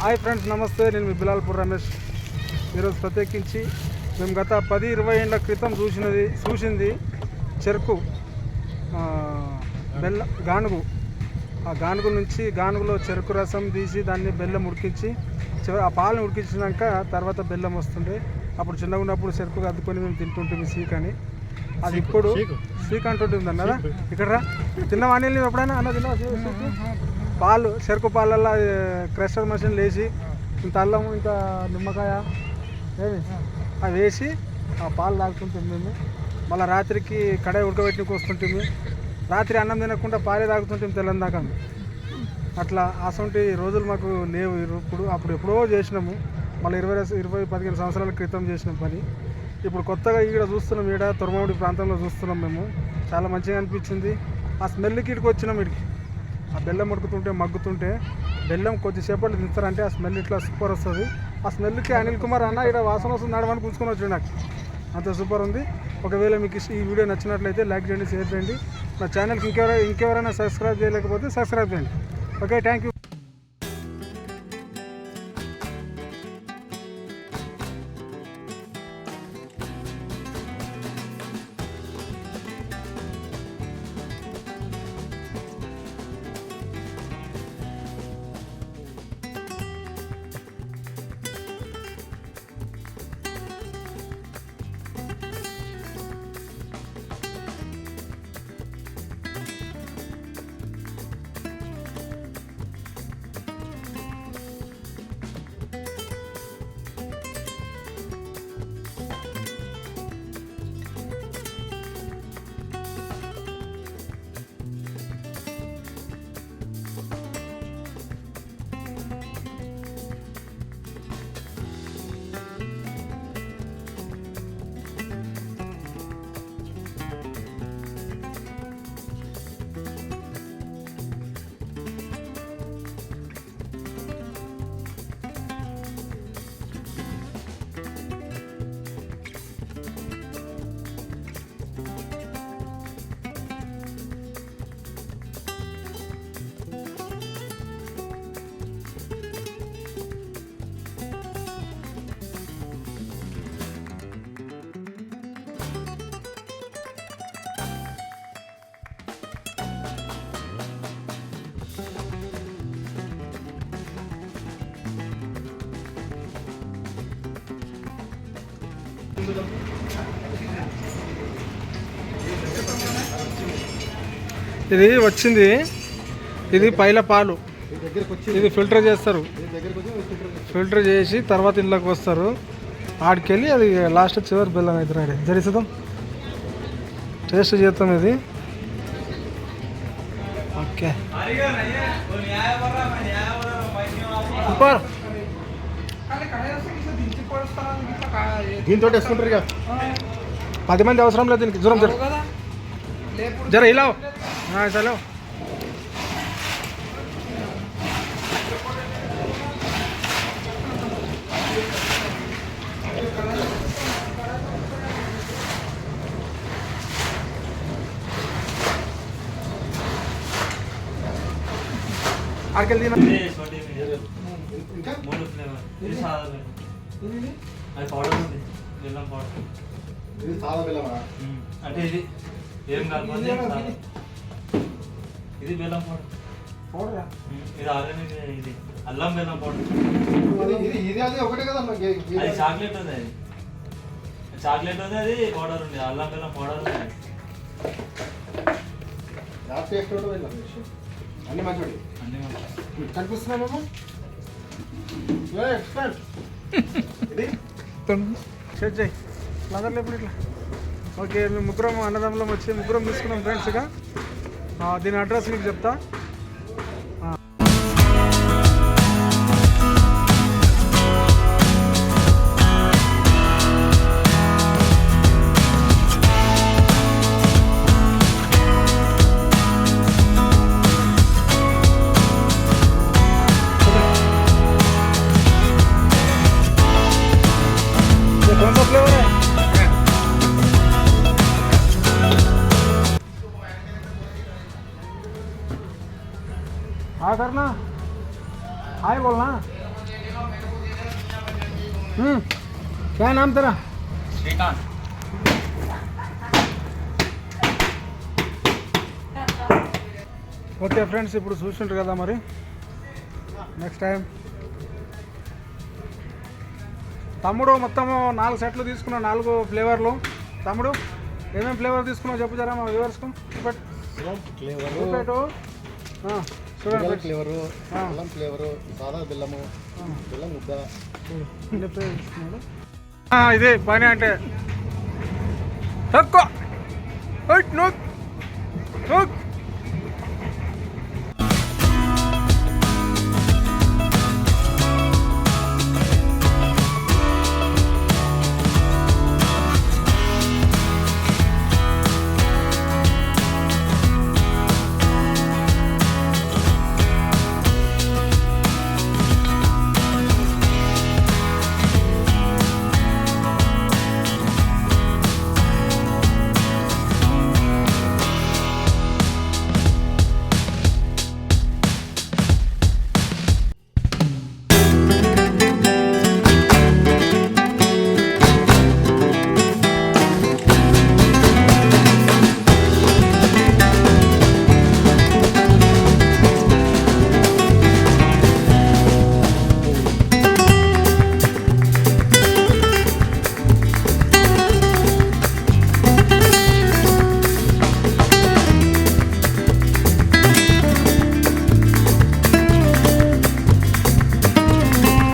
Hi friends, నమస్తే. నేను మీ బిలాల్పూర్ రమేష్. ఈరోజు ప్రత్యేకించి మేము గత 10-20 ఏళ్ళ క్రితం చూసింది చెరుకు గానుగు. ఆ గానుగు నుంచి గానుగులో చెరుకు రసం తీసి దాన్ని బెల్లం ఉడికించి ఆ పాలను ఉడికించినాక తర్వాత బెల్లం వస్తుండే. అప్పుడు చిన్నగా ఉన్నప్పుడు చెరుకు అద్దుకొని మేము తింటుంటుంది సీక్ అని. అది ఇప్పుడు సీక్ అంటుంటుంది అన్నదా. ఇక్కడ తిన్నవాణి ఎప్పుడైనా అన్న తిన్నా పాలు చెరుకు పాలల్లో క్రషర్ మషిన్ వేసి ఇంత అల్లం ఇంత నిమ్మకాయ ఏమి అవి వేసి ఆ పాలు తాగుతుంటుంది మేము. మళ్ళీ రాత్రికి కడాయి ఉడకబెట్టుకు వస్తుంటుంది. రాత్రి అన్నం తినకుండా పాలే తాగుతుంటాం తెల్లని దాకా. అట్లా అసంటి రోజులు మాకు లేవు ఇప్పుడు. అప్పుడు ఎప్పుడో చేసినాము. మళ్ళీ 20-15 సంవత్సరాల క్రితం చేసిన పని. ఇప్పుడు కొత్తగా ఇక్కడ చూస్తున్నాం. ఈడ తొరమౌడి ప్రాంతంలో చూస్తున్నాం మేము. చాలా మంచిగా అనిపించింది. ఆ స్మెల్కి ఇక్కడికి వచ్చినాం. ఇక్కడికి ఆ బెల్లం ఉడుకుతుంటే మగ్గుతుంటే బెల్లం కొద్దిసేపట్లో తింటారంటే ఆ స్మెల్ ఇట్లా సూపర్ వస్తుంది. ఆ స్మెల్కి అనిల్ కుమార్ అన్న ఇక్కడ వాసన వస్తుంది నడవని కూర్చుకొని వచ్చాడు. నాకు అంత సూపర్ ఉంది. ఒకవేళ మీకు ఈ వీడియో నచ్చినట్లయితే లైక్ చేయండి, షేర్ చేయండి. నా ఛానల్కి ఇంకెవరైనా సబ్స్క్రైబ్ చేయలేకపోతే సబ్స్క్రైబ్ చేయండి. Okay, thank you. ఇది వచ్చింది. ఇది పైల పాలు. ఇది ఫిల్టర్ చేస్తారు. ఫిల్టర్ చేసి తర్వాత ఇళ్ళకి వస్తారు. ఆడికెళ్ళి అది లాస్ట్ చివరి బెల్లం అవుతుంది. జరిస్తాం, టేస్ట్ చేస్తాం. ఇది ఓకే, సూపర్. దీంతో వేసుకుంటారు ఇక 10 మంది అవసరం లేదు దీనికి. దూరం జర ఇలా చలో. ఆడికెళ్ళి ఇంకా అది పౌడర్ ఉంది, బెల్లం పౌడర్. ఇది సాదా బెల్లమా? అంటే ఇది ఏం కాదు, ఇది బెల్లం పౌడర్. ఇది ఆర్గానిక్. ఇది అల్లం బెల్లం పౌడర్. ఇది అది ఒకటే కదా. అది చాక్లెట్ ఉంది. అది చాక్లెట్ ఉంది, అది పౌడర్ ఉంది. అల్లం బెల్లం పౌడర్ ఉంది. అన్ని మంచి అన్ని మంచి కనిపిస్తున్నామేమో. ఎక్స్పర్ట్ లగర్లు ఎప్పుడు ఇట్లా. ఓకే, మేము ముగ్గురం అన్నదమ్ములో వచ్చి ముగ్గురం తీసుకున్నాం ఫ్రెండ్స్గా. దీని అడ్రస్ మీకు చెప్తా. कौन सा फ्लेवर है? हाँ करना, हाय बोलना। क्या नाम तेरा? श्रीकांत। ఓకే ఫ్రెండ్స్, ఇప్పుడు చూస్తుంటారు కదా, మరి నెక్స్ట్ టైం తమ్ముడు మొత్తము 4 సెట్లు తీసుకున్నావు, 4 ఫ్లేవర్లు. తమ్ముడు ఏమేమి ఫ్లేవర్ తీసుకున్నావు చెప్పు జరా మా వ్యూవర్స్కు. చూడండి, ఫ్లేవరు, బెల్లం ఫ్లేవరు, సాదా బెల్లము, బెల్లం ముద్ద. ఇదే పని అంటే తక్కువ